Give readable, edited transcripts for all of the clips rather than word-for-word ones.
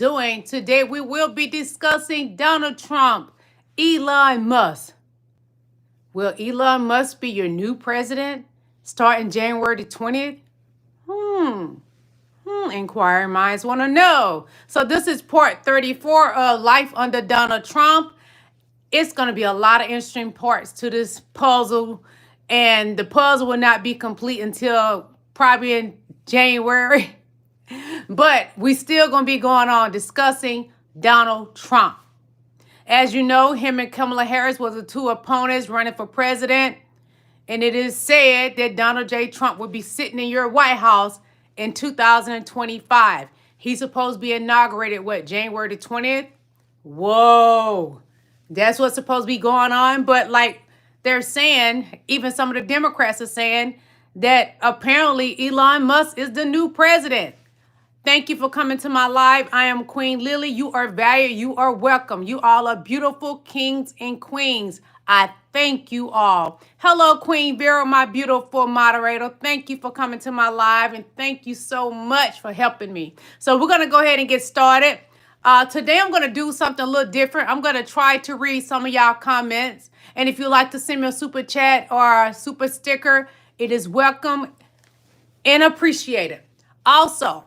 doing. Today we will be discussing Donald Trump, Elon Musk. Will Elon Musk be your new president starting January the 20th? Inquiring minds want to know. So this is part 34 of Life Under Donald Trump. It's going to be a lot of interesting parts to this puzzle, and the puzzle will not be complete until probably in January. But we still going to be going on discussing Donald Trump. As you know, him and Kamala Harris was the two opponents running for president. And it is said that Donald J. Trump will be sitting in your White House in 2025. He's supposed to be inaugurated, January the 20th? Whoa. That's what's supposed to be going on. But like they're saying, even some of the Democrats are saying that apparently Elon Musk is the new president. Thank you for coming to my live. I am Queen Lillie. You are valued. You are welcome. You all are beautiful kings and queens. I thank you all. Hello, Queen Vera, my beautiful moderator. Thank you for coming to my live, and thank you so much for helping me. So we're going to go ahead and get started. Today, I'm going to do something a little different. I'm going to try to read some of y'all comments. And if you'd like to send me a super chat or a super sticker, it is welcome and appreciated. Also,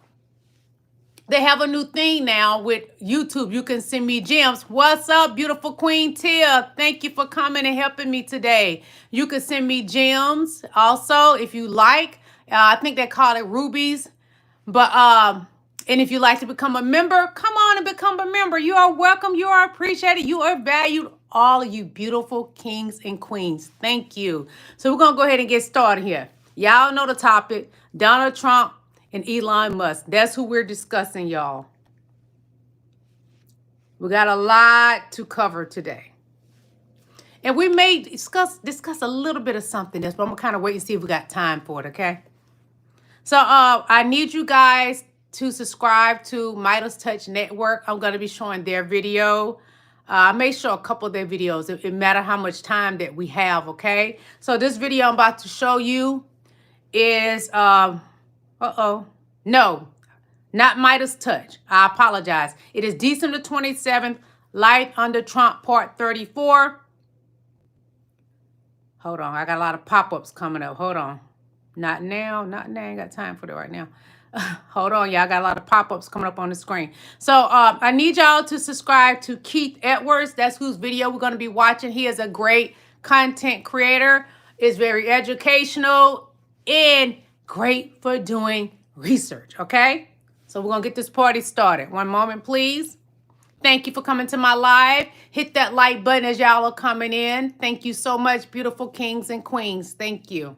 they have a new thing now with YouTube. You can send me gems. What's up, beautiful Queen Tia? Thank you for coming and helping me today. You can send me gems also if you like. I think they call it rubies. But and if you'd like to become a member, come on and become a member. You are welcome. You are appreciated. You are valued. All of you beautiful kings and queens. Thank you. So we're going to go ahead and get started here. Y'all know the topic. Donald Trump and Elon Musk. That's who we're discussing, y'all. We got a lot to cover today. And we may discuss a little bit of something else, but I'm going to kind of wait and see if we got time for it, okay? So I need you guys to subscribe to Midas Touch Network. I'm going to be showing their video. I may show a couple of their videos. It matter how much time that we have, okay? So this video I'm about to show you is... No, not Midas Touch. I apologize. It is December 27th, Life Under Trump, part 34. Hold on. I got a lot of pop-ups coming up. Hold on. Not now. Not now. I ain't got time for that right now. Hold on, y'all. I got a lot of pop-ups coming up on the screen. So I need y'all to subscribe to Keith Edwards. That's whose video we're going to be watching. He is a great content creator. Is very educational and great for doing research, okay? So we're gonna get this party started. One moment, please. Thank you for coming to my live. Hit that like button as y'all are coming in. Thank you so much, beautiful kings and queens. Thank you.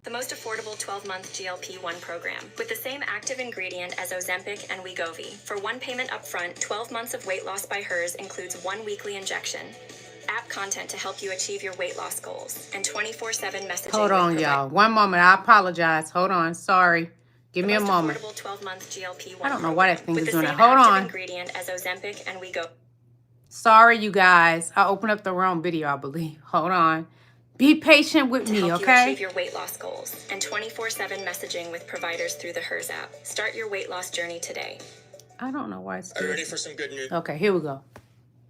The most affordable 12-month GLP-1 program with the same active ingredient as Ozempic and Wegovy. For one payment upfront, 12 months of weight loss by hers includes one weekly injection, app content to help you achieve your weight loss goals, and 24/7 messaging. Hold on, y'all. One moment. I apologize. Hold on. Sorry. Give me a moment. Affordable 12-month GLP-1 I don't know why that thing is doing that. Hold on. Ingredient as Ozempic and Wegovy. Sorry, you guys. I opened up the wrong video, I believe. Hold on. Be patient with me, okay? To help you achieve your weight loss goals and 24/7 messaging with providers through the Hers app. Start your weight loss journey today. I don't know why it's Are you ready for some good news? Okay, here we go.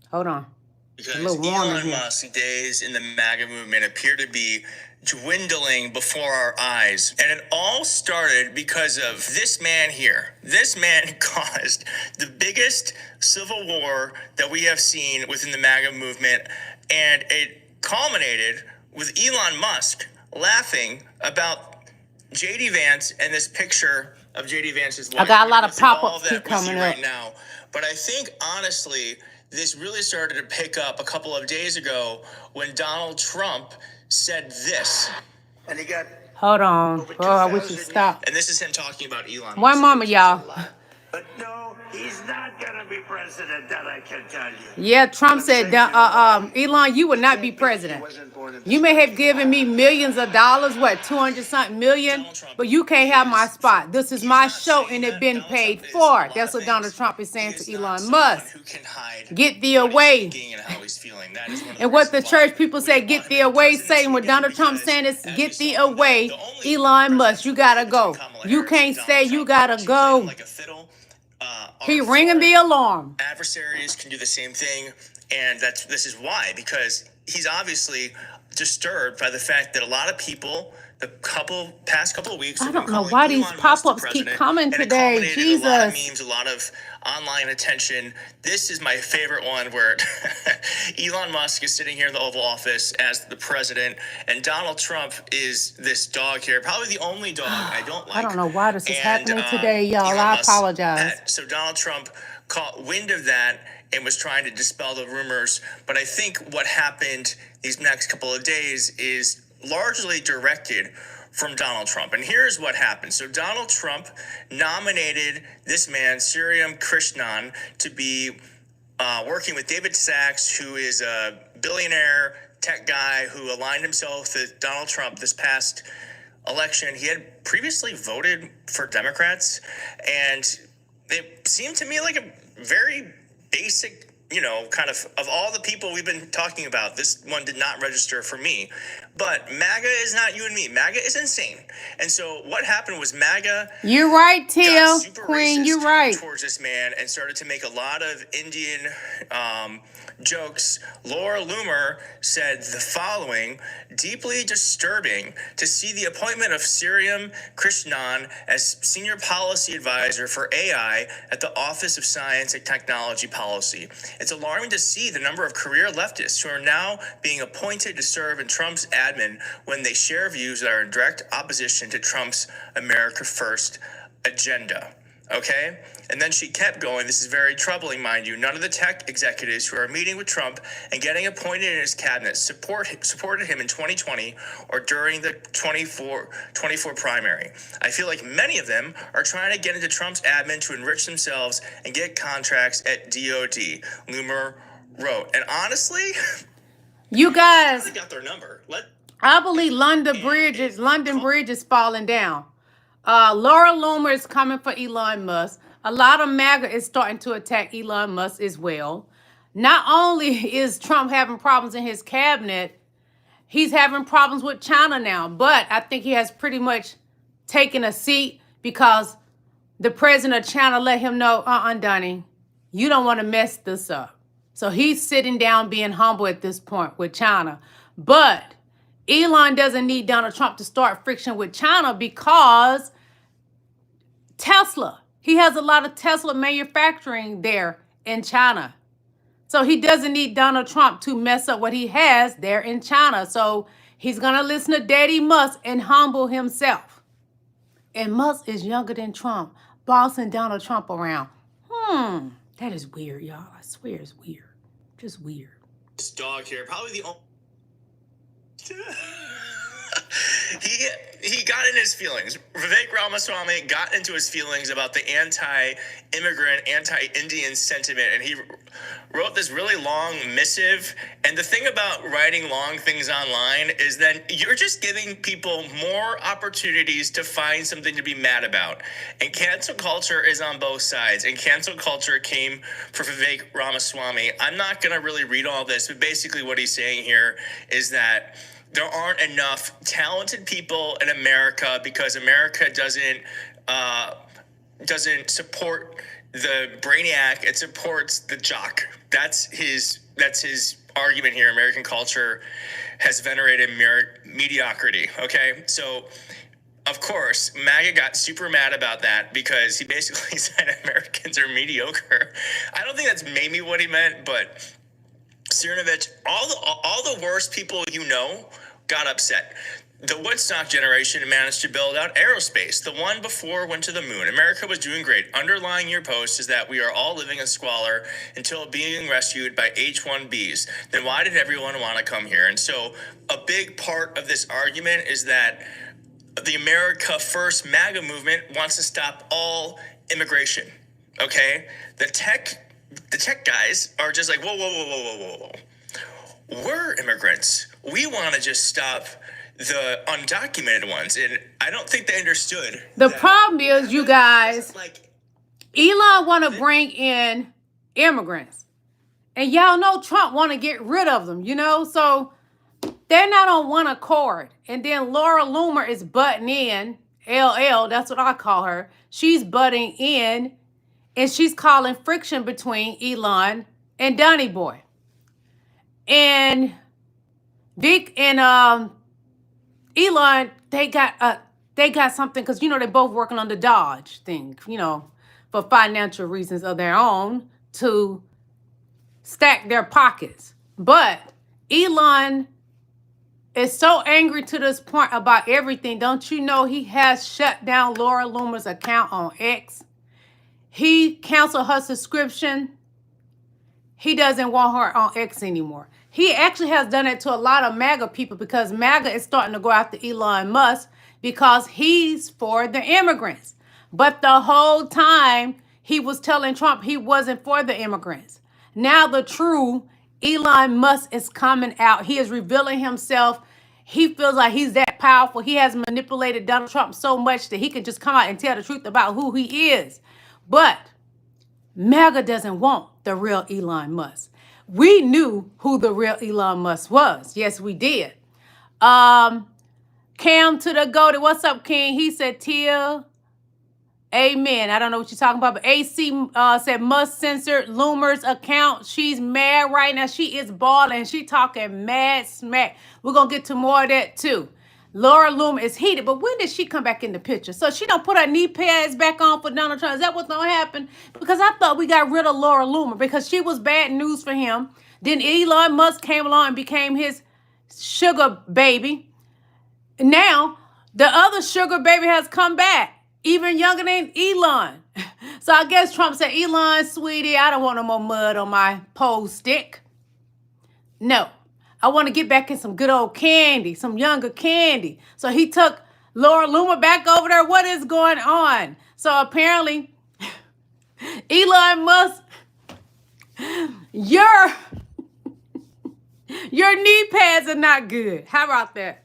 Hold on. Because Elon Musk's days in the MAGA movement appear to be dwindling before our eyes. And it all started because of this man here. This man caused the biggest civil war that we have seen within the MAGA movement. And it culminated with Elon Musk laughing about J.D. Vance and this picture of J.D. Vance's wife. I got a lot of pop-ups coming up right now. But I think, honestly, this really started to pick up a couple of days ago when Donald Trump said this. And he got... Hold on. Oh, I wish you stopped. And this is him talking about Elon Musk. One moment, y'all. But no, He's not going to be president, that I can tell you. Yeah, Trump I'm said, saying, you know why? Elon, you would He not be can't president. He wasn't born in You this may have country. given me millions of dollars, what, 200 something million, Donald Trump but you can't have my is, spot. This is he's my not show saying and it that. been Donald paid Trump is a for. lot That's of what Donald things. Trump is He saying is to not Elon someone Musk. who can hide Get thee what he's away. thinking and how he's feeling. That is one of the And what the reasons why church people we say, don't get want thee him in the away, presidency saying what again, Donald Trump because saying is, as we get thee saw, away, the only Elon Musk, presidential you gotta debate between go. Kamala You Harris can't and say Donald you Trump, gotta she's playing go. like a fiddle. He Our ringing the foreign alarm. adversaries can do the same thing, and this is why, because he's obviously disturbed by the fact that a lot of people the past couple of weeks I have been don't know calling why these Elon Musk the pop-ups keep president, coming and it today. culminated in a lot of Jesus. memes, a lot of online attention. This is my favorite one where Elon Musk is sitting here in the Oval Office as the president, and Donald Trump is this dog here, probably the only dog I don't like. I don't know why this is And happening today, y'all. Elon I Musk's apologize. pet. So Donald Trump caught wind of that and was trying to dispel the rumors. But I think what happened these next couple of days is largely directed from Donald Trump. And here's what happened. So Donald Trump nominated this man, Siriam Krishnan, to be working with David Sachs, who is a billionaire tech guy who aligned himself with Donald Trump this past election. He had previously voted for Democrats, and it seemed to me like a very basic, kind of all the people we've been talking about, this one did not register for me. But MAGA is not you and me. MAGA is insane. And so what happened was MAGA You're right, got Teal. super Queen, racist you're right. towards this man and started to make a lot of Indian jokes. Laura Loomer said the following: deeply disturbing to see the appointment of Siriam Krishnan as senior policy advisor for AI at the Office of Science and Technology Policy. It's alarming to see the number of career leftists who are now being appointed to serve in Trump's admin when they share views that are in direct opposition to Trump's America First agenda. Okay? And then she kept going. This is very troubling, mind you. None of the tech executives who are meeting with Trump and getting appointed in his cabinet supported him in 2020 or during the 24 primary. I feel like many of them are trying to get into Trump's admin to enrich themselves and get contracts at DOD, Loomer wrote. And honestly, You guys, they got their number. I believe London Bridge is falling down. Laura Loomer is coming for Elon Musk. A lot of MAGA is starting to attack Elon Musk as well. Not only is Trump having problems in his cabinet, he's having problems with China now. But I think he has pretty much taken a seat because the president of China let him know, Donnie, you don't want to mess this up. So he's sitting down being humble at this point with China. But Elon doesn't need Donald Trump to start friction with China because Tesla, he has a lot of Tesla manufacturing there in China. So he doesn't need Donald Trump to mess up what he has there in China. So he's going to listen to Daddy Musk and humble himself. And Musk is younger than Trump, bossing Donald Trump around. That is weird, y'all. I swear it's weird. Just weird. This dog here, probably the only... He got in his feelings. Vivek Ramaswamy got into his feelings about the anti-immigrant, anti-Indian sentiment, and he wrote this really long missive. And the thing about writing long things online is that you're just giving people more opportunities to find something to be mad about. And cancel culture is on both sides. And cancel culture came for Vivek Ramaswamy. I'm not going to really read all this, but basically what he's saying here is that there aren't enough talented people in America because America doesn't support the brainiac. It supports the jock. That's his argument here. American culture has venerated mediocrity. Okay, so of course MAGA got super mad about that because he basically said Americans are mediocre. I don't think that's maybe what he meant, but Cernovich, all the worst people got upset. The Woodstock generation managed to build out aerospace. The one before went to the moon. America was doing great. Underlying your post is that we are all living in squalor until being rescued by H-1Bs. Then why did everyone want to come here? And so a big part of this argument is that the America First MAGA movement wants to stop all immigration. Okay, the tech guys are just like, whoa, whoa, whoa, whoa, whoa, whoa, whoa. We're immigrants. We want to just stop the undocumented ones, and I don't think they understood. The problem is, you guys, Elon want to bring in immigrants, and y'all know Trump want to get rid of them, you know, so they're not on one accord. And then Laura Loomer is butting in, LL, that's what I call her. She's butting in, and she's calling friction between Elon and Donny Boy. And Dick and Elon, they got something, because, you know, they're both working on the DOGE thing, you know, for financial reasons of their own to stack their pockets. But Elon is so angry to this point about everything. Don't you know he has shut down Laura Loomer's account on X? He canceled her subscription. He doesn't want her on X anymore. He actually has done it to a lot of MAGA people, because MAGA is starting to go after Elon Musk because he's for the immigrants. But the whole time he was telling Trump he wasn't for the immigrants. Now the true Elon Musk is coming out. He is revealing himself. He feels like he's that powerful. He has manipulated Donald Trump so much that he can just come out and tell the truth about who he is. But MAGA doesn't want the real Elon Musk. We knew who the real Elon Musk was. Yes, we did. Cam to the goated. What's up, King? He said, Tia. Amen. I don't know what you're talking about, but AC said Musk censored Loomer's account. She's mad right now. She is balling. She talking mad smack. We're going to get to more of that too. Laura Loomer is heated, but when did she come back in the picture? So she don't put her knee pads back on for Donald Trump. Is that what's going to happen? Because I thought we got rid of Laura Loomer because she was bad news for him. Then Elon Musk came along and became his sugar baby. Now, the other sugar baby has come back, even younger than Elon. So I guess Trump said, Elon, sweetie, I don't want no more mud on my pole stick. No. I want to get back in some good old candy, some younger candy. So he took Laura Loomer back over there. What is going on? So apparently, Elon Musk, your knee pads are not good. How about that?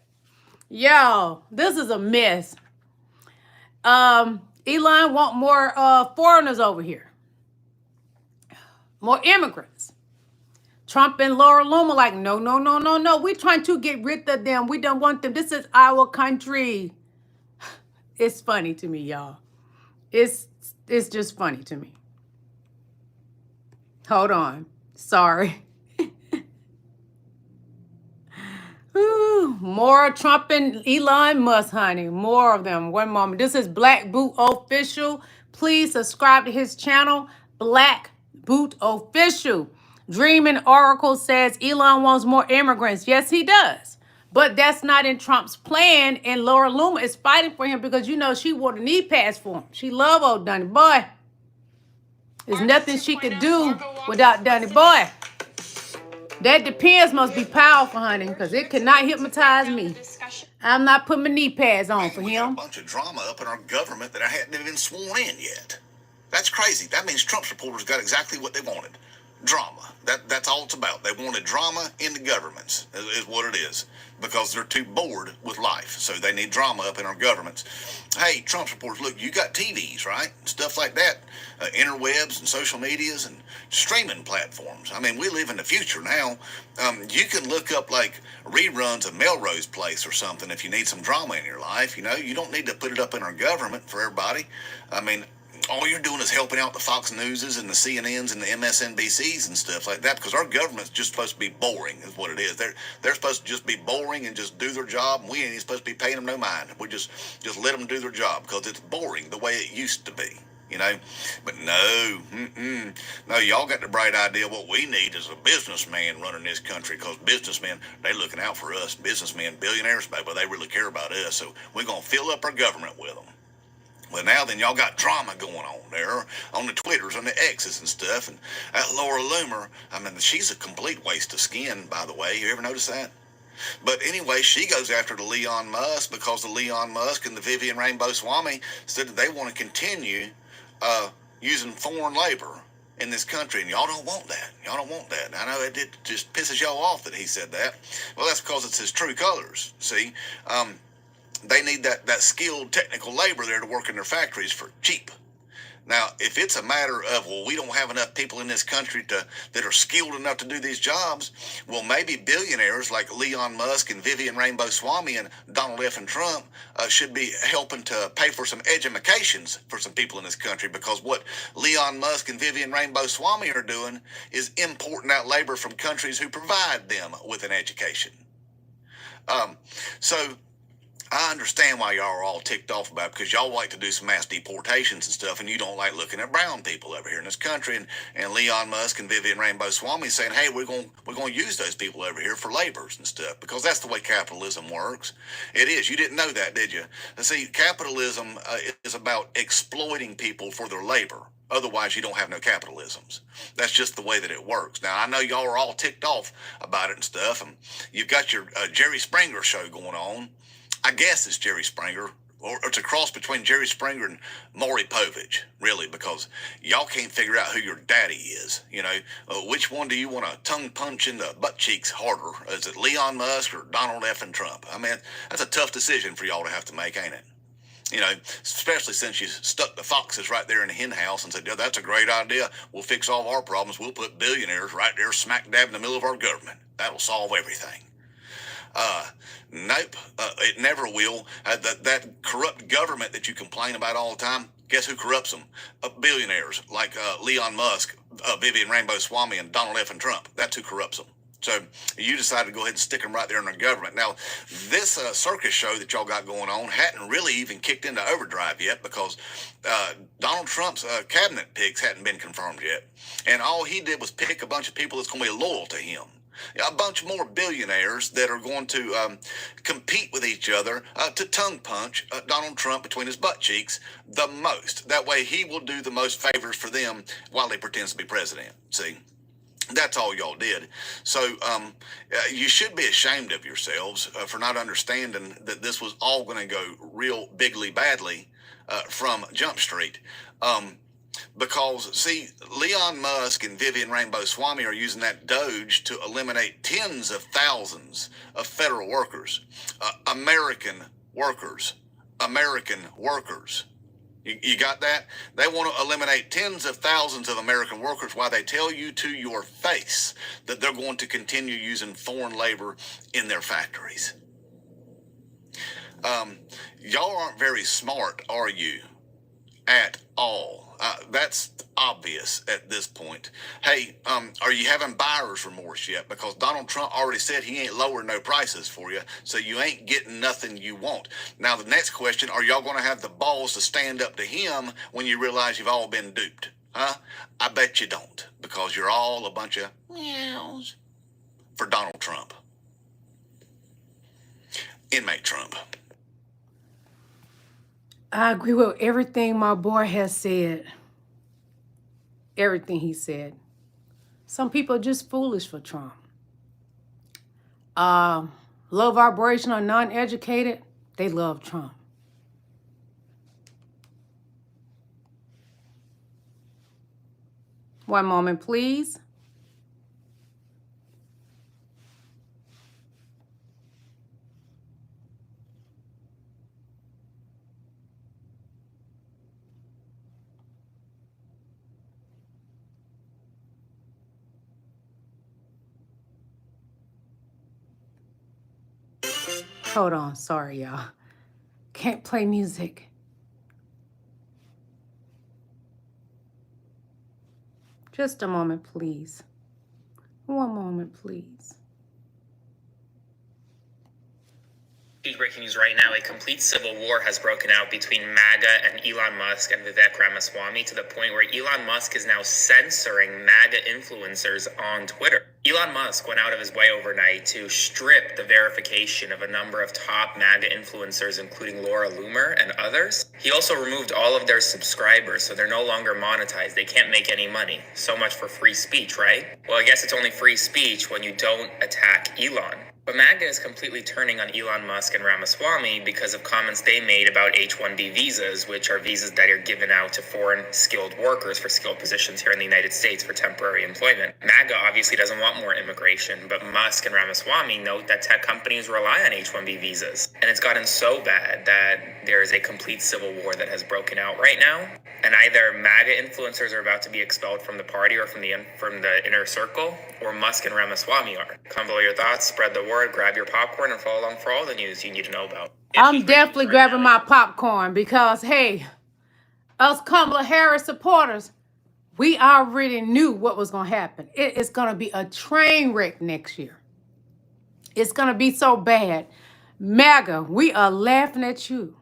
Yo, this is a mess. Elon want more foreigners over here. More immigrants. Trump and Laura Loomer like, no, no, no, no, no. We're trying to get rid of them. We don't want them. This is our country. It's funny to me, y'all. It's just funny to me. Hold on. Sorry. Ooh, more Trump and Elon Musk, honey. More of them. One moment. This is Black Boot Official. Please subscribe to his channel, Black Boot Official. Dreaming Oracle says Elon wants more immigrants. Yes, he does. But that's not in Trump's plan. And Laura Loomer is fighting for him because, you know, she wore the knee pads for him. She love old Donny Boy. There's nothing she could do without Donny Boy. That depends must be powerful, honey, because it cannot hypnotize me. I'm not putting my knee pads on for We got him. a bunch of drama up in our government that I hadn't even sworn in yet. That's crazy. That means Trump supporters got exactly what they wanted. Drama. That's all it's about. They wanted drama in the governments, is what it is, because they're too bored with life. So they need drama up in our governments. Hey, Trump supporters, look, you got TVs, right? Stuff like that. Interwebs and social medias and streaming platforms. I mean, we live in the future now. You can look up like reruns of Melrose Place or something if you need some drama in your life. You know, you don't need to put it up in our government for everybody. I mean, all you're doing is helping out the Fox Newses and the CNNs and the MSNBCs and stuff like that, because our government's just supposed to be boring, is what it is. They're supposed to just be boring and just do their job, and we ain't supposed to be paying them no mind. We just let them do their job because it's boring the way it used to be, you know. But no, y'all got the bright idea. What we need is a businessman running this country, because businessmen, they looking out for us. Businessmen, billionaires, but they really care about us. So we're gonna fill up our government with them. Well, now then, y'all got drama going on there on the Twitters and the X's and stuff. And that Laura Loomer, I mean, she's a complete waste of skin, by the way. You ever notice that? But anyway, she goes after the Elon Musk because the Elon Musk and the Vivian Rainbow Swami said that they want to continue using foreign labor in this country, and y'all don't want that. Y'all don't want that. I know it just pisses y'all off that he said that. Well, that's because it's his true colors. See, they need that skilled technical labor there to work in their factories for cheap. Now, if it's a matter of, well, we don't have enough people in this country that are skilled enough to do these jobs, well, maybe billionaires like Elon Musk and Vivian Rainbow-Swamy and Donald F. and Trump should be helping to pay for some educations for some people in this country, because what Elon Musk and Vivian Rainbow-Swamy are doing is importing out labor from countries who provide them with an education. So I understand why y'all are all ticked off about it, because y'all like to do some mass deportations and stuff, and you don't like looking at brown people over here in this country. And Elon Musk and Vivian Rainbow-Swamy saying, hey, we're going to use those people over here for laborers and stuff, because that's the way capitalism works. It is. You didn't know that, did you? See, capitalism is about exploiting people for their labor. Otherwise, you don't have no capitalisms. That's just the way that it works. Now, I know y'all are all ticked off about it and stuff, and you've got your Jerry Springer show going on. I guess it's Jerry Springer, or it's a cross between Jerry Springer and Maury Povich, really, because y'all can't figure out who your daddy is. You know, which one do you want to tongue punch in the butt cheeks harder? Is it Elon Musk or Donald F. and Trump? I mean, that's a tough decision for y'all to have to make, ain't it? You know, especially since you stuck the foxes right there in the hen house and said, yeah, that's a great idea. We'll fix all of our problems. We'll put billionaires right there smack dab in the middle of our government. That'll solve everything. Nope, it never will. That corrupt government that you complain about all the time, guess who corrupts them? Billionaires like Elon Musk, Vivian Rainbow-Swamy, and Donald F. and Trump. That's who corrupts them. So you decided to go ahead and stick them right there in the government. Now, this circus show that y'all got going on hadn't really even kicked into overdrive yet, because Donald Trump's cabinet picks hadn't been confirmed yet. And all he did was pick a bunch of people that's going to be loyal to him. A bunch more billionaires that are going to compete with each other to tongue punch Donald Trump between his butt cheeks the most. That way he will do the most favors for them while he pretends to be president. See? That's all y'all did. So you should be ashamed of yourselves for not understanding that this was all going to go real bigly badly from Jump Street. Because, see, Elon Musk and Vivian Rainbow-Swamy are using that DOGE to eliminate tens of thousands of federal workers, American workers. You got that? They want to eliminate tens of thousands of American workers while they tell you to your face that they're going to continue using foreign labor in their factories. Y'all aren't very smart, are you? At all. That's obvious at this point. Hey, are you having buyer's remorse yet? Because Donald Trump already said he ain't lowering no prices for you, so you ain't getting nothing you want. Now, the next question, are y'all going to have the balls to stand up to him when you realize you've all been duped? Huh? I bet you don't, because you're all a bunch of meows for Donald Trump. Inmate Trump. I agree with everything my boy has said. Everything he said. Some people are just foolish for Trump. Low vibration or non-educated, they love Trump. One moment, please. Hold on, sorry, y'all. Can't play music. Just a moment, please. One moment, please. Breaking news right now, a complete civil war has broken out between MAGA and Elon Musk and Vivek Ramaswamy, to the point where Elon Musk is now censoring MAGA influencers on Twitter. Elon Musk went out of his way overnight to strip the verification of a number of top MAGA influencers, including Laura Loomer and others. He also removed all of their subscribers, so they're no longer monetized. They can't make any money. So much for free speech, right? Well, I guess it's only free speech when you don't attack Elon. But MAGA is completely turning on Elon Musk and Ramaswamy because of comments they made about H-1B visas, which are visas that are given out to foreign skilled workers for skilled positions here in the United States for temporary employment. MAGA obviously doesn't want more immigration, but Musk and Ramaswamy note that tech companies rely on H-1B visas. And it's gotten so bad that there is a complete civil war that has broken out right now. And either MAGA influencers are about to be expelled from the party or from the inner circle, or Musk and Ramaswamy are. Comment below your thoughts, spread the word, grab your popcorn, and follow along for all the news you need to know about. I'm definitely grabbing my popcorn because, hey, us Kamala Harris supporters, we already knew what was going to happen. It is going to be a train wreck next year. It's going to be so bad. MAGA, we are laughing at you.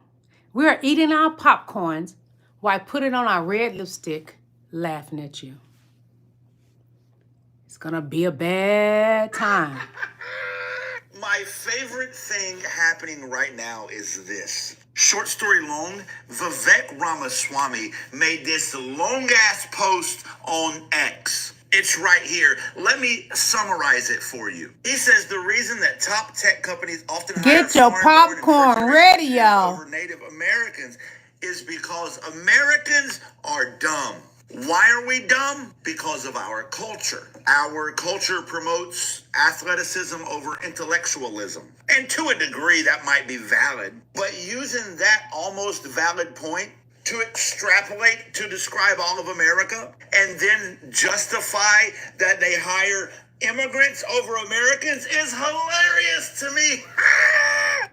We are eating our popcorns while putting on our red lipstick, laughing at you. It's going to be a bad time. My favorite thing happening right now is this. Short story long, Vivek Ramaswamy made this long-ass post on X. It's right here. Let me summarize it for you. He says the reason that top tech companies often hire Get your foreign-born and popcorn first-generation ready, Americans y'all. over Native Americans is because Americans are dumb. Why are we dumb? Because of our culture. Our culture promotes athleticism over intellectualism. And to a degree, that might be valid. But using that almost valid point to extrapolate to describe all of America and then justify that they hire immigrants over Americans is hilarious to me.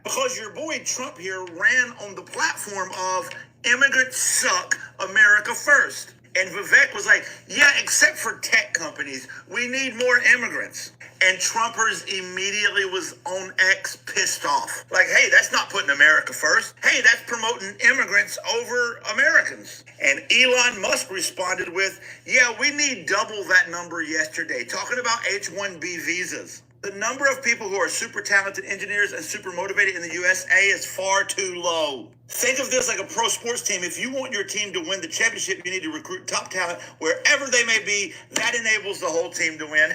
Because your boy Trump here ran on the platform of immigrants suck, America first. And Vivek was like, yeah, except for tech companies, we need more immigrants. And Trumpers immediately was on X pissed off. Like, hey, that's not putting America first. Hey, that's promoting immigrants over Americans. And Elon Musk responded with, yeah, we need double that number yesterday, talking about H-1B visas. The number of people who are super talented engineers and super motivated in the USA is far too low. Think of this like a pro sports team. If you want your team to win the championship, you need to recruit top talent wherever they may be. That enables the whole team to win.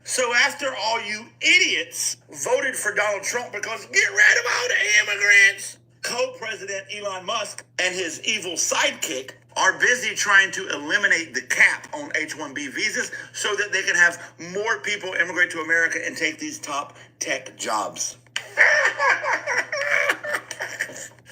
So after all you idiots voted for Donald Trump because get rid of all the immigrants, co-president Elon Musk and his evil sidekick are busy trying to eliminate the cap on H-1B visas so that they can have more people immigrate to America and take these top tech jobs.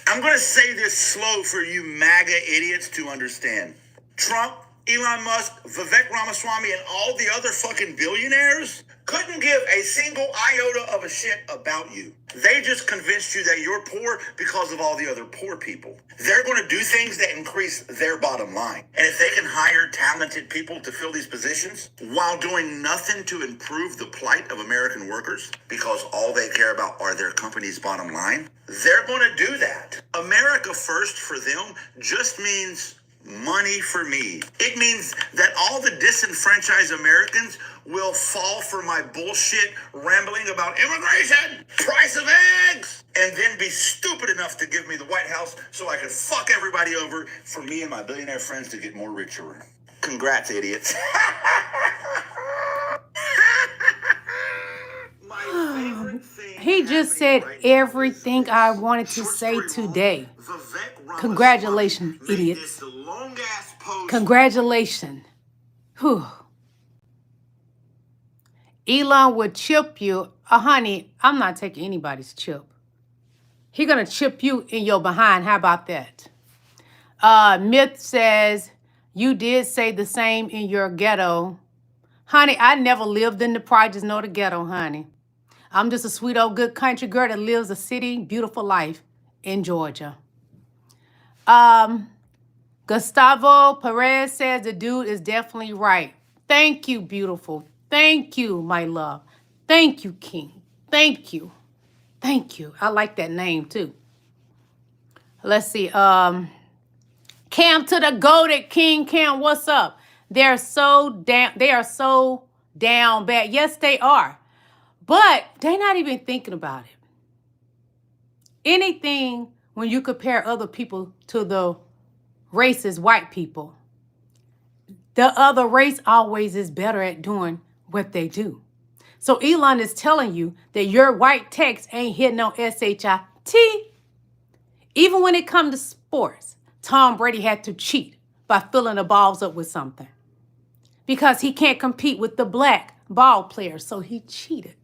I'm going to say this slow for you MAGA idiots to understand. Trump, Elon Musk, Vivek Ramaswamy, and all the other fucking billionaires couldn't give a single iota of a shit about you. They just convinced you that you're poor because of all the other poor people. They're going to do things that increase their bottom line. And if they can hire talented people to fill these positions while doing nothing to improve the plight of American workers, because all they care about are their company's bottom line, they're going to do that. America first for them just means money for me. It means that all the disenfranchised Americans will fall for my bullshit rambling about immigration, price of eggs, and then be stupid enough to give me the White House so I can fuck everybody over for me and my billionaire friends to get more richer. Congrats, idiots. He just said everything I wanted to say today. Congratulations, idiots. Congratulations. Whew. Elon would chip you. Honey, I'm not taking anybody's chip. He gonna chip you in your behind. How about that? Myth says, you did say the same in your ghetto. Honey, I never lived in the projects nor the ghetto, honey. I'm just a sweet old good country girl that lives a city, beautiful life in Georgia. Gustavo Perez says the dude is definitely right. Thank you, beautiful. Thank you, my love. Thank you, King. Thank you. Thank you. I like that name, too. Let's see. Cam to the goated King. Cam, what's up? They are so down bad. Yes, they are. But they're not even thinking about it. Anything when you compare other people to the races, white people, the other race always is better at doing what they do. So Elon is telling you that your white text ain't hitting on SHIT. Even when it comes to sports, Tom Brady had to cheat by filling the balls up with something because he can't compete with the black ball players, so he cheated.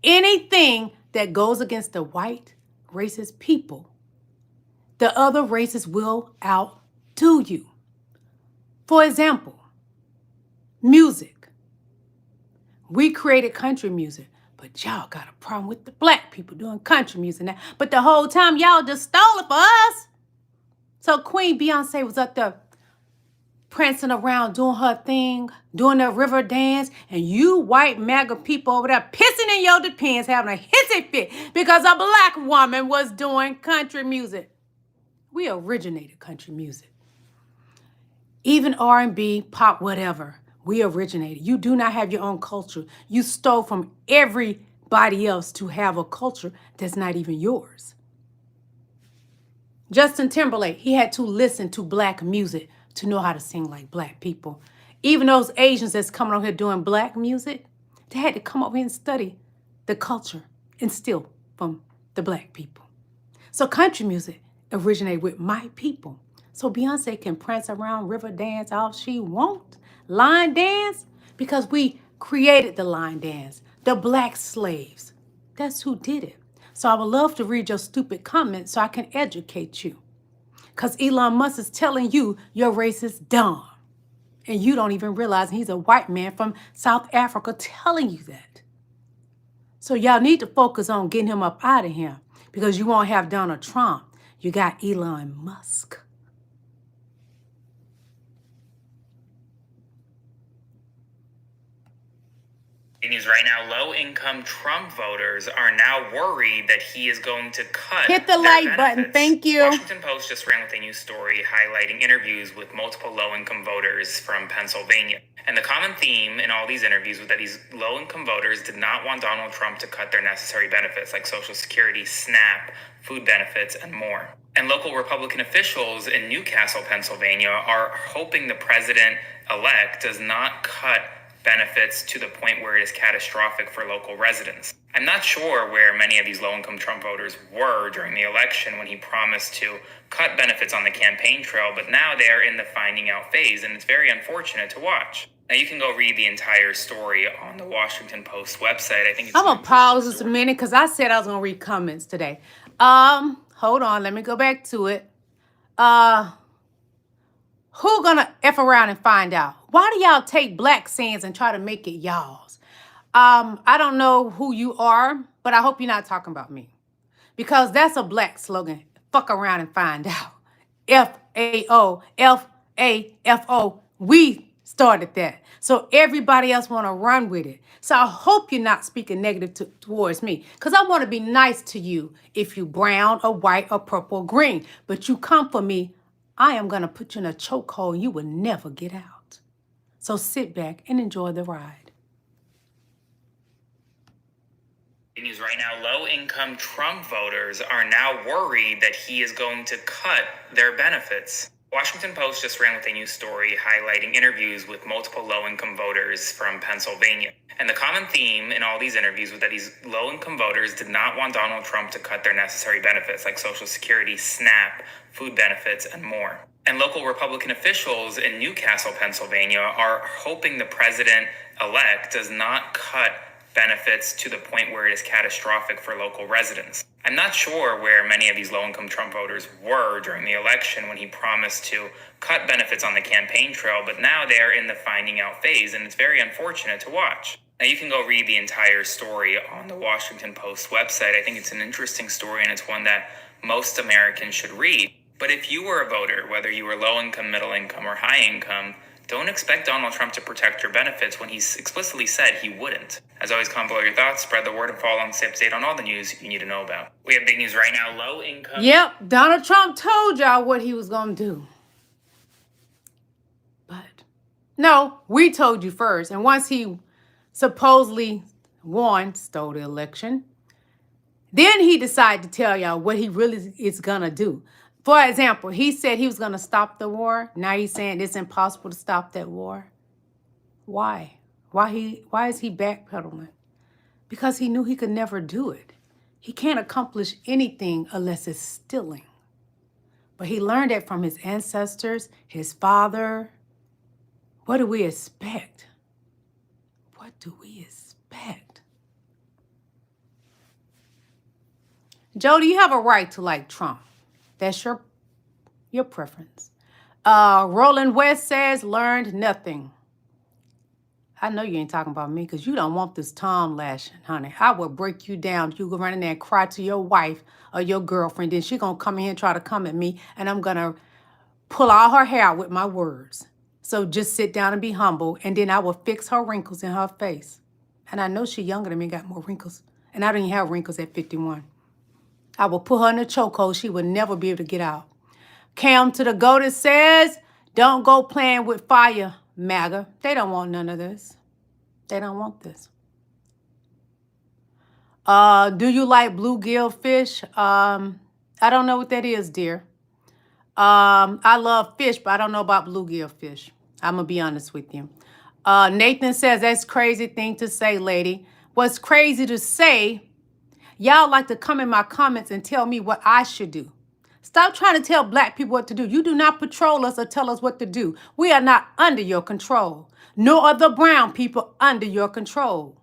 Anything that goes against the white racist people, the other races will outdo you. For example, music. We created country music, but y'all got a problem with the black people doing country music now. But the whole time y'all just stole it for us. So Queen Beyonce was up there prancing around doing her thing, doing the river dance, and you white MAGA people over there pissing in your depends, having a hissy fit because a black woman was doing country music. We originated country music. Even R&B, pop, whatever, we originated. You do not have your own culture. You stole from everybody else to have a culture that's not even yours. Justin Timberlake, he had to listen to black music to know how to sing like black people. Even those Asians that's coming over here doing black music, they had to come over here and study the culture and steal from the black people. So country music originated with my people. So Beyonce can prance around, river dance all she wants, line dance, because we created the line dance, the black slaves. That's who did it. So I would love to read your stupid comments so I can educate you. Because Elon Musk is telling you your race is dumb. And you don't even realize he's a white man from South Africa telling you that. So y'all need to focus on getting him up out of here because you won't have Donald Trump. You got Elon Musk. News right now, low-income Trump voters are now worried that he is going to cut Hit the their like button. benefits. Thank you. Washington Post just ran with a new story highlighting interviews with multiple low-income voters from Pennsylvania. And the common theme in all these interviews was that these low-income voters did not want Donald Trump to cut their necessary benefits like Social Security, SNAP, food benefits, and more. And local Republican officials in Newcastle, Pennsylvania, are hoping the president-elect does not cut benefits to the point where it is catastrophic for local residents. I'm not sure where many of these low-income Trump voters were during the election when he promised to cut benefits on the campaign trail, but now they're in the finding out phase, and it's very unfortunate to watch. Now, you can go read the entire story on the Washington Post website. I think it's I'm going to pause just a minute because I said I was going to read comments today. Hold on. Let me go back to it. Who gonna F around and find out? Why do y'all take black sayings and try to make it y'all's? I don't know who you are, but I hope you're not talking about me. Because that's a black slogan. Fuck around and find out. F-A-O, F-A-F-O. We started that. So everybody else want to run with it. So I hope you're not speaking negative towards me. Because I want to be nice to you if you brown or white or purple or green. But you come for me, I am going to put you in a chokehold and you will never get out. So sit back and enjoy the ride. News right now, low-income Trump voters are now worried that he is going to cut their benefits. Washington Post just ran with a new story highlighting interviews with multiple low-income voters from Pennsylvania. And the common theme in all these interviews was that these low-income voters did not want Donald Trump to cut their necessary benefits like Social Security, SNAP, food benefits, and more. And local Republican officials in Newcastle, Pennsylvania, are hoping the president-elect does not cut benefits to the point where it is catastrophic for local residents. I'm not sure where many of these low-income Trump voters were during the election when he promised to cut benefits on the campaign trail, but now they're in the finding out phase, and it's very unfortunate to watch. Now, you can go read the entire story on the Washington Post website. I think it's an interesting story, and it's one that most Americans should read. But if you were a voter, whether you were low income, middle income, or high income, don't expect Donald Trump to protect your benefits when he's explicitly said he wouldn't. As always, comment below your thoughts, spread the word, and follow along to stay up to date on all the news you need to know about. We have big news right now, low income. Yep, Donald Trump told y'all what he was going to do. But no, we told you first. And once he supposedly won, stole the election, then he decided to tell y'all what he really is going to do. For example, he said he was going to stop the war. Now he's saying it's impossible to stop that war. Why? Why is he backpedaling? Because he knew he could never do it. He can't accomplish anything unless it's stealing. But he learned that from his ancestors, his father. What do we expect? What do we expect? Jody, you have a right to like Trump. That's your preference. Roland West says, learned nothing. I know you ain't talking about me because you don't want this Tom lashing, honey. I will break you down. You go run in there and cry to your wife or your girlfriend. Then she going to come in here and try to come at me. And I'm going to pull all her hair out with my words. So just sit down and be humble. And then I will fix her wrinkles in her face. And I know she's younger than me and got more wrinkles. And I don't even have wrinkles at 51. I will put her in a chokehold. She will never be able to get out. Cam to the Goated says, don't go playing with fire, MAGA. They don't want none of this. They don't want this. Do you like bluegill fish? I don't know what that is, dear. I love fish, but I don't know about bluegill fish. I'm going to be honest with you. Nathan says, that's crazy thing to say, lady. What's crazy to say, y'all like to come in my comments and tell me what I should do. Stop trying to tell black people what to do. You do not patrol us or tell us what to do. We are not under your control, nor are the brown people under your control.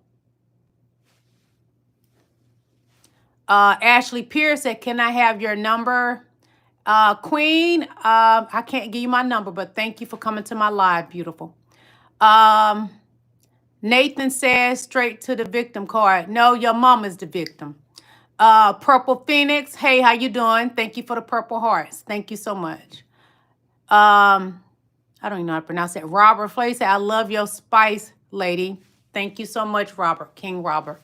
Ashley Pierce said, can I have your number? Queen, I can't give you my number, but thank you for coming to my live, beautiful. Nathan says, straight to the victim card. No, your mom is the victim. Purple Phoenix, hey, how you doing? Thank you for the purple hearts. Thank you so much. I don't even know how to pronounce it. Robert Flay said, I love your spice, lady. Thank you so much, Robert, King Robert.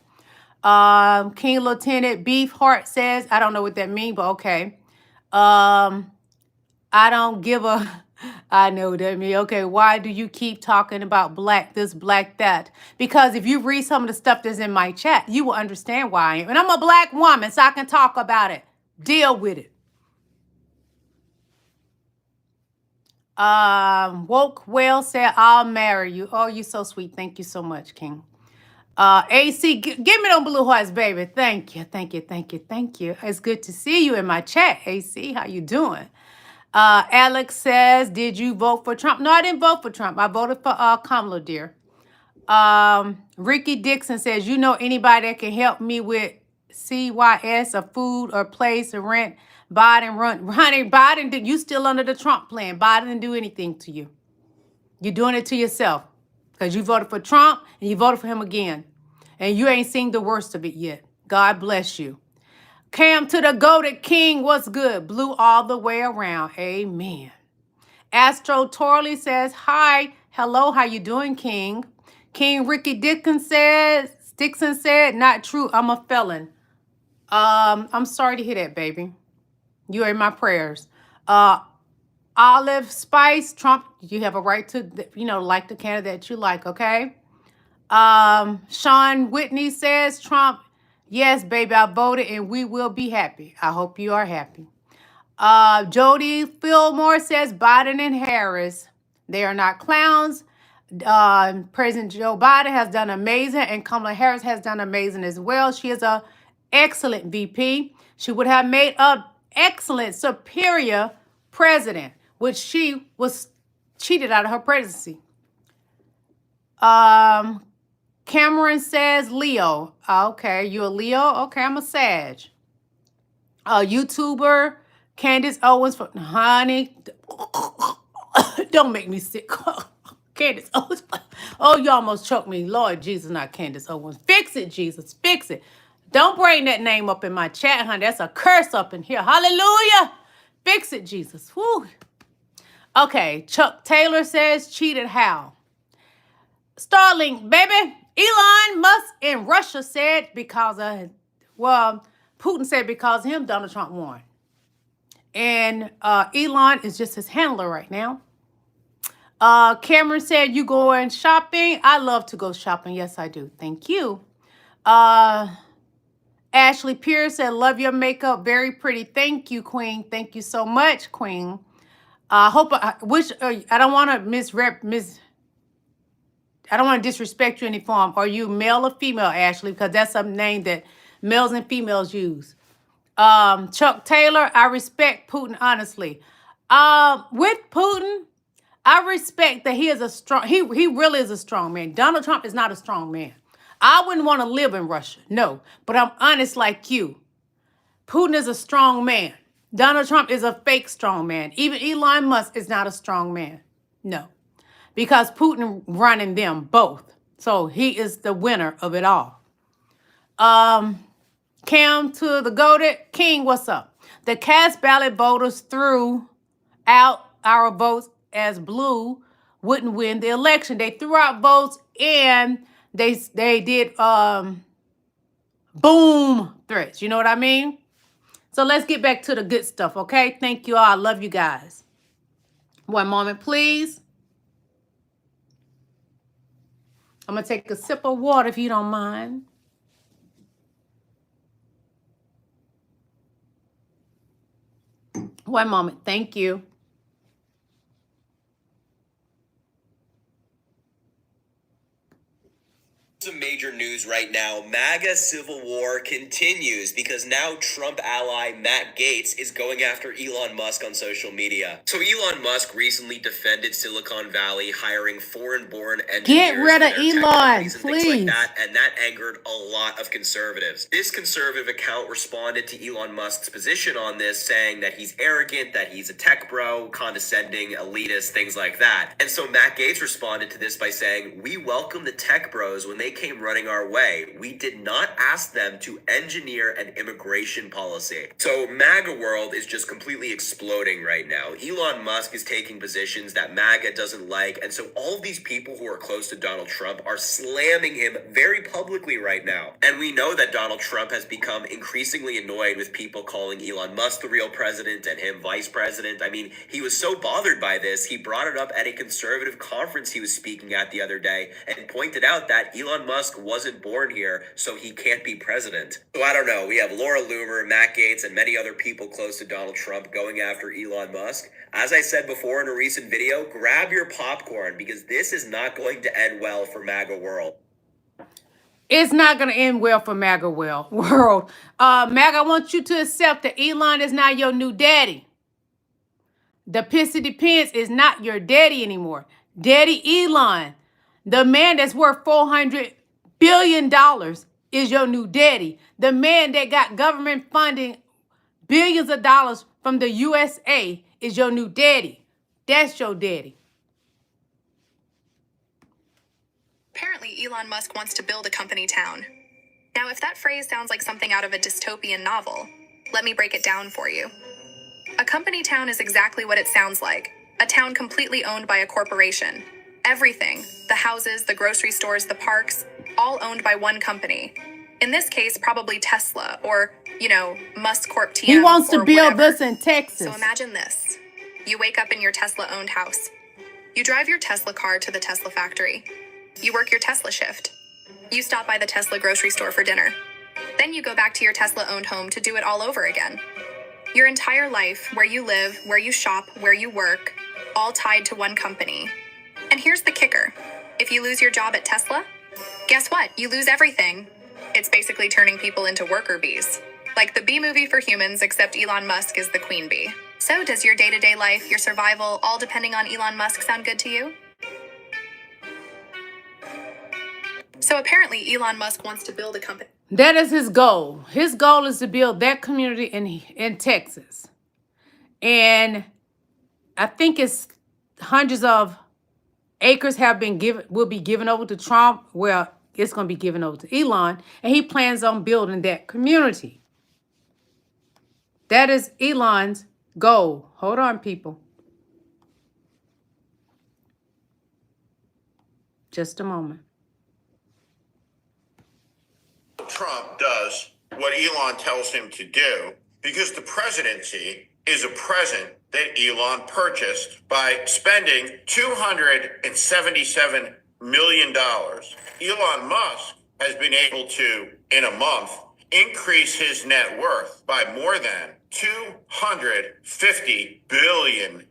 King Lieutenant Beef Heart says, I don't know what that means, but okay. I don't give a, I know what that means. Okay, why do you keep talking about black this, black that? Because if you read some of the stuff that's in my chat, you will understand why I am. And I'm a black woman, so I can talk about it. Deal with it. Woke Whale said, I'll marry you. Oh, you're so sweet. Thank you so much, King. AC, give me them blue hearts, baby. Thank you, thank you, thank you, thank you. It's good to see you in my chat, AC. How you doing? Alex says, did you vote for Trump? No, I didn't vote for Trump. I voted for Kamala, dear. Ricky Dixon says, you know anybody that can help me with CYS, a food or place or rent? Biden, honey, Biden, you still under the Trump plan. Biden didn't do anything to you. You're doing it to yourself because you voted for Trump and you voted for him again. And you ain't seen the worst of it yet. God bless you. Cam to the Goated King, what's good? Blue all the way around. Amen. Astro Torley says, hi, hello, how you doing, King? King Ricky Dixon said, not true, I'm a felon. I'm sorry to hear that, baby. You are in my prayers. Olive Spice, Trump, you have a right to, like the candidate that you like, okay? Sean Whitney says, Trump, yes, baby, I voted and we will be happy. I hope you are happy. Jody Fillmore says, Biden and Harris, they are not clowns. President Joe Biden has done amazing and Kamala Harris has done amazing as well. She is an excellent VP. She would have made an excellent, superior president, which she was cheated out of her presidency. Cameron says Leo. Okay, you a Leo? Okay, I'm a Sag. YouTuber Candace Owens for honey. Don't make me sick. Candace Owens. Oh, you almost choked me. Lord Jesus, not Candace Owens. Fix it, Jesus. Fix it. Don't bring that name up in my chat, honey. That's a curse up in here. Hallelujah. Fix it, Jesus. Whew. Okay, Chuck Taylor says, cheated how? Starlink, baby. Elon Musk in Russia said because of, Putin said because of him, Donald Trump won. And Elon is just his handler right now. Cameron said, you going shopping? I love to go shopping. Yes, I do. Thank you. Ashley Pierce said, love your makeup. Very pretty. Thank you, Queen. Thank you so much, Queen. I don't want to I don't want to disrespect you in any form. Are you male or female, Ashley? Because that's a name that males and females use. Chuck Taylor, I respect Putin, honestly. With Putin, I respect that he is a strong, he really is a strong man. Donald Trump is not a strong man. I wouldn't want to live in Russia, no. But I'm honest like you. Putin is a strong man. Donald Trump is a fake strong man. Even Elon Musk is not a strong man. No. Because Putin running them both. So he is the winner of it all. Cam to the goated King, what's up? The cast ballot voters threw out our votes as blue wouldn't win the election. They threw out votes and they did boom threats. You know what I mean? So let's get back to the good stuff, okay? Thank you all. I love you guys. One moment, please. I'm going to take a sip of water if you don't mind. One moment. Thank you. Some major news right now. MAGA civil war continues because now Trump ally Matt Gaetz is going after Elon Musk on social media. So Elon Musk recently defended Silicon Valley hiring foreign-born engineers. Get rid of for their tech Elon, companies and things please. like that, and that angered a lot of conservatives. This conservative account responded to Elon Musk's position on this, saying that he's arrogant, that he's a tech bro, condescending, elitist, things like that. And so Matt Gaetz responded to this by saying, "We welcome the tech bros when they came running our way. We did not ask them to engineer an immigration policy." So MAGA world is just completely exploding right now. Elon Musk is taking positions that MAGA doesn't like, and so all of these people who are close to Donald Trump are slamming him very publicly right now. And we know that Donald Trump has become increasingly annoyed with people calling Elon Musk the real president and him vice president. I mean, he was so bothered by this, he brought it up at a conservative conference he was speaking at the other day and pointed out that Elon Musk wasn't born here, so he can't be president. So I don't know. We have Laura Loomer, Matt Gaetz, and many other people close to Donald Trump going after Elon Musk. As I said before in a recent video, grab your popcorn because this is not going to end well for MAGA world. It's not going to end well for MAGA world. MAGA, I want you to accept that Elon is not your new daddy. The Pissy Depends is not your daddy anymore. Daddy Elon, the man that's worth $400 billion is your new daddy. The man that got government funding billions of dollars from the USA is your new daddy. That's your daddy. Apparently, Elon Musk wants to build a company town. Now, if that phrase sounds like something out of a dystopian novel, let me break it down for you. A company town is exactly what it sounds like. A town completely owned by a corporation. Everything, the houses, the grocery stores, the parks, all owned by one company. In this case, probably Tesla or, Musk Corp TM. He wants to or build whatever. this in Texas. So imagine this. You wake up in your Tesla-owned house. You drive your Tesla car to the Tesla factory. You work your Tesla shift. You stop by the Tesla grocery store for dinner. Then you go back to your Tesla-owned home to do it all over again. Your entire life, where you live, where you shop, where you work, all tied to one company. And here's the kicker. If you lose your job at Tesla, guess what? You lose everything. It's basically turning people into worker bees. Like the bee movie for humans, except Elon Musk is the queen bee. So does your day-to-day life, your survival, all depending on Elon Musk sound good to you? So apparently Elon Musk wants to build a company. That is his goal. His goal is to build that community in Texas. And I think it's hundreds of acres will be given over to Trump. Well, it's going to be given over to Elon. And he plans on building that community. That is Elon's goal. Hold on, people. Just a moment. Trump does what Elon tells him to do because the presidency is a present that Elon purchased by spending $277 million. Elon Musk has been able to, in a month, increase his net worth by more than $250 billion.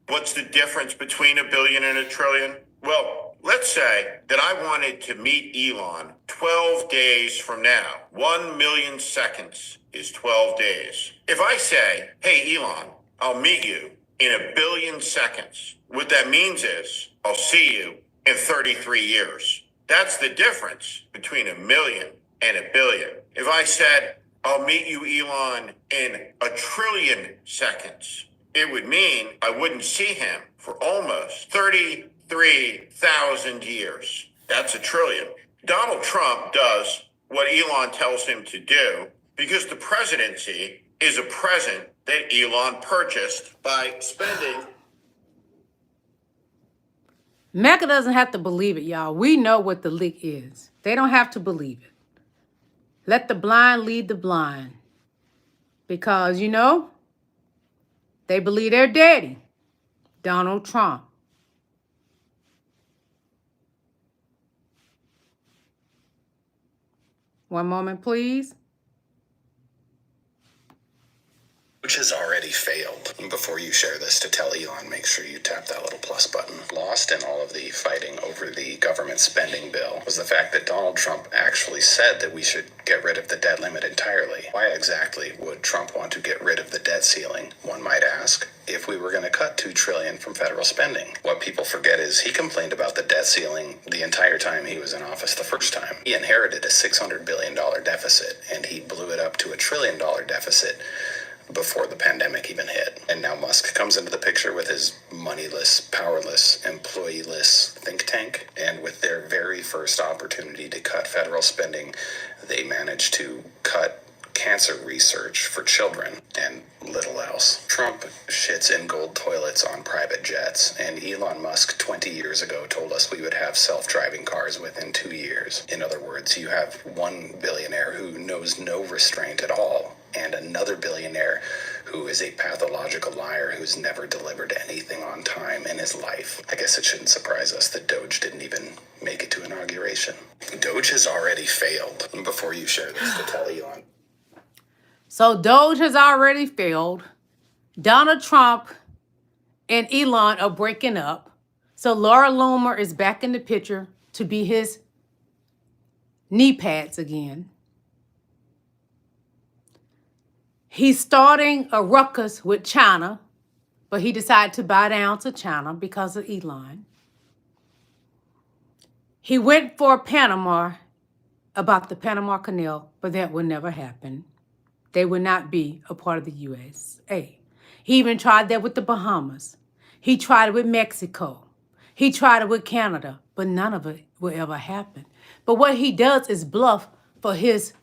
What's the difference between a billion and a trillion? Well, Let's say that I wanted to meet Elon 12 days from now. 1 million seconds is 12 days. If I say, hey, Elon, I'll meet you in 1 billion seconds, what that means is I'll see you in 33 years. That's the difference between 1 million and 1 billion. If I said, I'll meet you, Elon, in 1 trillion seconds, it would mean I wouldn't see him for almost 33,000 years. That's 1 trillion. Donald Trump does what Elon tells him to do because the presidency is a present that Elon purchased by spending. Mecca doesn't have to believe it, y'all. We know what the leak is. They don't have to believe it. Let the blind lead the blind. Because, you know, they believe their daddy, Donald Trump. One moment, please. Which has already failed. Before you share this, to tell Elon, make sure you tap that little plus button. Lost in all of the fighting over the government spending bill was the fact that Donald Trump actually said that we should get rid of the debt limit entirely. Why exactly would Trump want to get rid of the debt ceiling, one might ask, if we were going to cut $2 trillion from federal spending? What people forget is he complained about the debt ceiling the entire time he was in office the first time. He inherited a $600 billion deficit, and he blew it up to $1 trillion deficit before the pandemic even hit. And now Musk comes into the picture with his moneyless, powerless, employeeless think tank. And with their very first opportunity to cut federal spending, they managed to cut cancer research for children and little else. Trump shits in gold toilets on private jets, and Elon Musk 20 years ago told us we would have self-driving cars within 2 years. In other words, you have one billionaire who knows no restraint at all, and another billionaire who is a pathological liar who's never delivered anything on time in his life. I guess it shouldn't surprise us that DOGE didn't even make it to inauguration. DOGE has already failed. Before you share this, to tell Elon. So DOGE has already failed. Donald Trump and Elon are breaking up. So Laura Loomer is back in the picture to be his knee pads again. He's starting a ruckus with China, but he decided to bow down to China because of Elon. He went for Panama about the Panama Canal, but that would never happen. They would not be a part of the USA. He even tried that with the Bahamas. He tried it with Mexico. He tried it with Canada, but none of it will ever happen. But what he does is bluff for his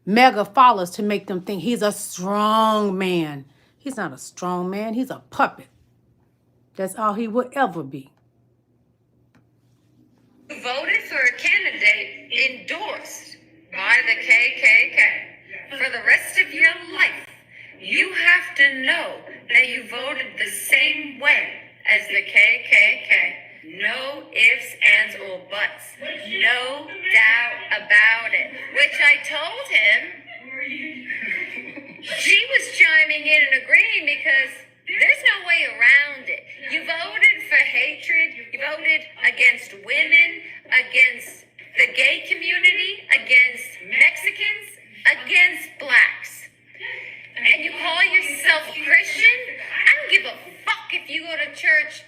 mega followers to make them think he's a strong man. He's not a strong man. He's a puppet. That's all he will ever be. You voted for a candidate endorsed by the KKK. For the rest of your life, you have to know that you voted the same way as the KKK. No ifs, ands, or buts. No doubt about it. Which I told him. She was chiming in and agreeing because there's no way around it. You voted for hatred. You voted against women, against the gay community, against Mexicans, against blacks. And you call yourself Christian? I don't give a fuck if you go to church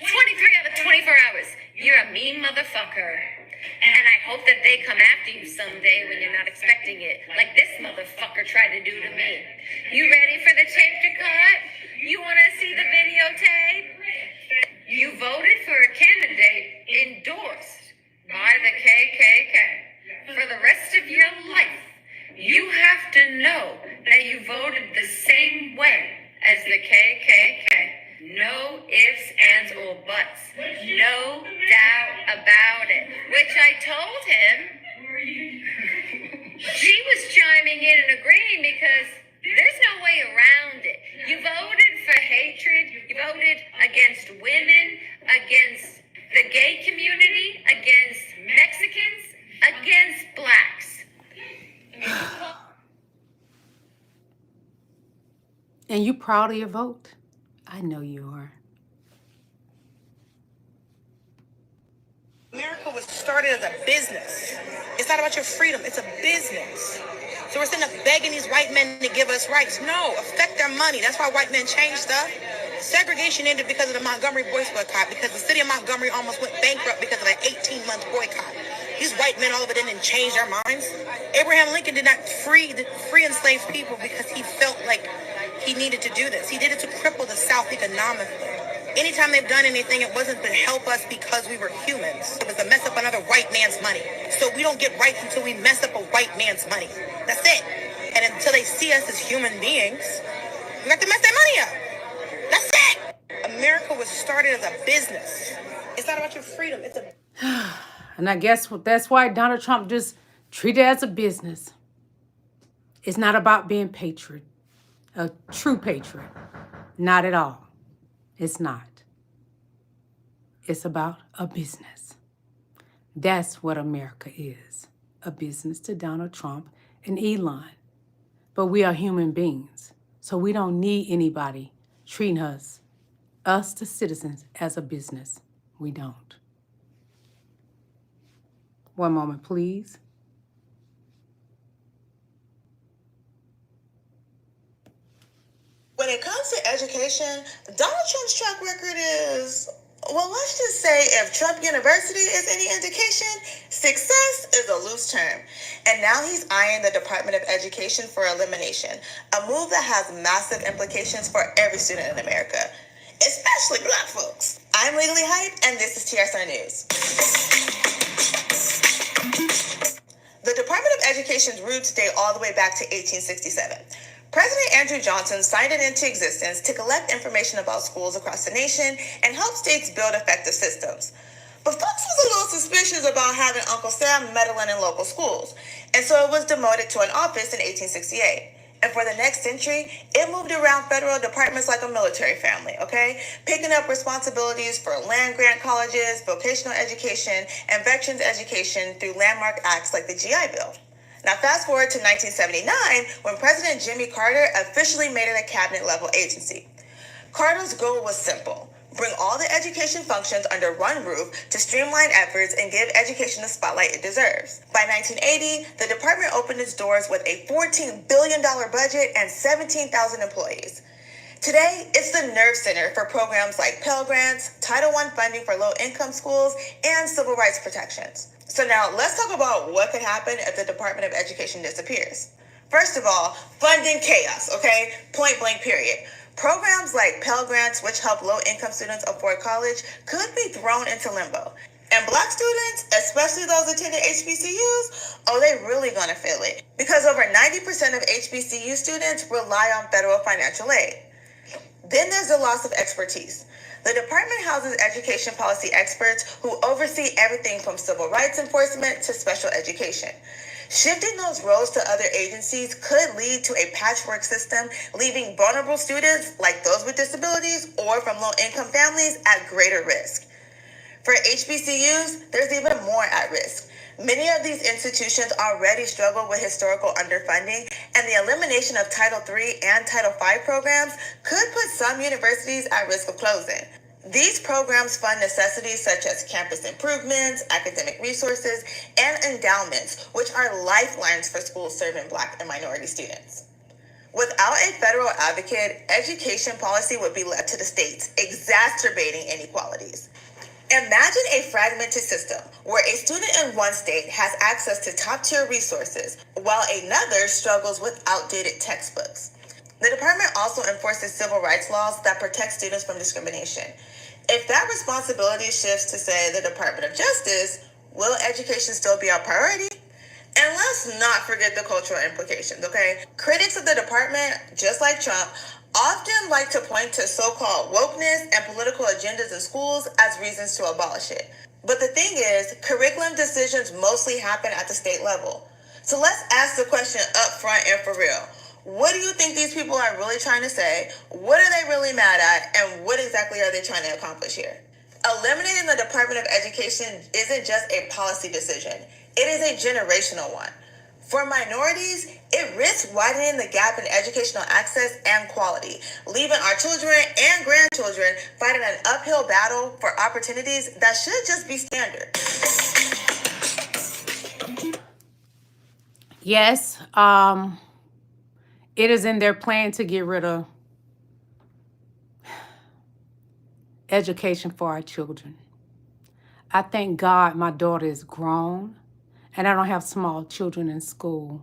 23 out of 24 hours. You're a mean motherfucker. And I hope that they come after you someday when you're not expecting it. Like this motherfucker tried to do to me. You ready for the tape to cut? You want to see the videotape? You voted for a candidate endorsed by the KKK. For the rest of your life, you have to know that you voted the same way as the KKK. No ifs, ands, or buts. No doubt about it. Which I told him. She was chiming in and agreeing because there's no way around it. You voted for hatred. You voted against women, against the gay community, against Mexicans, against blacks. And you proud of your vote? I know you are. started as a business. It's not about your freedom. It's a business. So we're sitting up begging these white men to give us rights. No, affect their money. That's why white men change stuff. Segregation ended because of the Montgomery boys boycott, because the city of Montgomery almost went bankrupt because of an 18-month boycott. These white men all of a sudden didn't change their minds. Abraham Lincoln did not free enslaved people because he felt like he needed to do this. He did it to cripple the South economically. Anytime they've done anything, it wasn't to help us because we were humans. It was to mess up another white man's money. So we don't get rights until we mess up a white man's money. That's it. And until they see us as human beings, we have to mess their money up. That's it. America was started as a business. It's not about your freedom. It's a... And I guess that's why Donald Trump just treated it as a business. It's not about being patriot, a true patriot. Not at all. It's not. It's about a business. That's what America is. A business to Donald Trump and Elon. But we are human beings. So we don't need anybody treating us, the citizens, as a business. We don't. One moment, please. When it comes to education, Donald Trump's track record is, well, let's just say if Trump University is any indication, success is a loose term. And now he's eyeing the Department of Education for elimination, a move that has massive implications for every student in America, especially Black folks. I'm Legally Hype, and this is TRSR News. The Department of Education's roots date all the way back to 1867. President Andrew Johnson signed it into existence to collect information about schools across the nation and help states build effective systems. But folks was a little suspicious about having Uncle Sam meddling in local schools, and so it was demoted to an office in 1868. And for the next century, it moved around federal departments like a military family, okay? Picking up responsibilities for land-grant colleges, vocational education, and veterans education through landmark acts like the GI Bill. Now, fast forward to 1979, when President Jimmy Carter officially made it a cabinet-level agency. Carter's goal was simple: bring all the education functions under one roof to streamline efforts and give education the spotlight it deserves. By 1980, the department opened its doors with a $14 billion budget and 17,000 employees. Today, it's the nerve center for programs like Pell Grants, Title I funding for low-income schools, and civil rights protections. So now, let's talk about what could happen if the Department of Education disappears. First of all, funding chaos, okay? Point blank, period. Programs like Pell Grants, which help low-income students afford college, could be thrown into limbo. And Black students, especially those attending HBCUs, they really gonna feel it. Because over 90% of HBCU students rely on federal financial aid. Then there's the loss of expertise. The department houses education policy experts who oversee everything from civil rights enforcement to special education. Shifting those roles to other agencies could lead to a patchwork system, leaving vulnerable students, like those with disabilities or from low-income families, at greater risk. For HBCUs, there's even more at risk. Many of these institutions already struggle with historical underfunding, and the elimination of Title III and Title V programs could put some universities at risk of closing. These programs fund necessities such as campus improvements, academic resources, and endowments, which are lifelines for schools serving Black and minority students. Without a federal advocate, education policy would be left to the states, exacerbating inequalities. Imagine a fragmented system where a student in one state has access to top-tier resources, while another struggles with outdated textbooks. The department also enforces civil rights laws that protect students from discrimination. If that responsibility shifts to, say, the Department of Justice, will education still be a priority? And let's not forget the cultural implications, okay? Critics of the department, just like Trump, often like to point to so-called wokeness and political agendas in schools as reasons to abolish it. But the thing is, curriculum decisions mostly happen at the state level. So let's ask the question up front and for real. What do you think these people are really trying to say? What are they really mad at? And what exactly are they trying to accomplish here? Eliminating the Department of Education isn't just a policy decision. It is a generational one. For minorities, it risks widening the gap in educational access and quality, leaving our children and grandchildren fighting an uphill battle for opportunities that should just be standard. Yes, it is in their plan to get rid of education for our children. I thank God my daughter is grown and I don't have small children in school.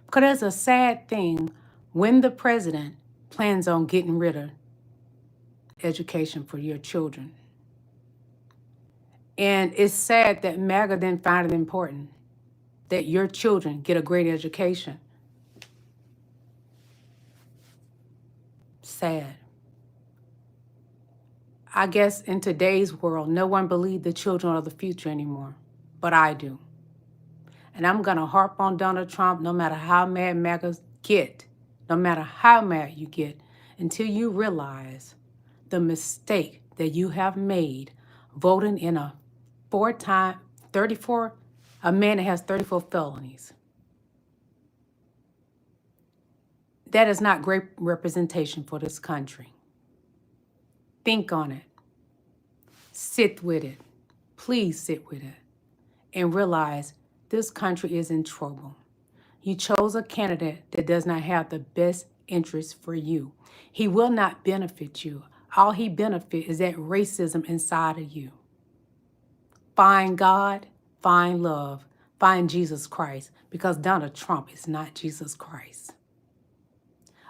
Because there's a sad thing when the president plans on getting rid of education for your children. And it's sad that MAGA didn't find it important that your children get a great education. Sad. I guess in today's world, no one believes the children are the future anymore, but I do. And I'm going to harp on Donald Trump no matter how mad MAGAs get, no matter how mad you get, until you realize the mistake that you have made voting in a man that has 34 felonies. That is not great representation for this country. Think on it. Sit with it. Please sit with it. And realize this country is in trouble. You chose a candidate that does not have the best interest for you. He will not benefit you. All he benefits is that racism inside of you. Find God, find love, find Jesus Christ, because Donald Trump is not Jesus Christ.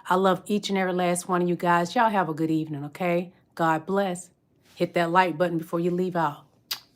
I love each and every last one of you guys. Y'all have a good evening, okay? God bless. Hit that like button before you leave out.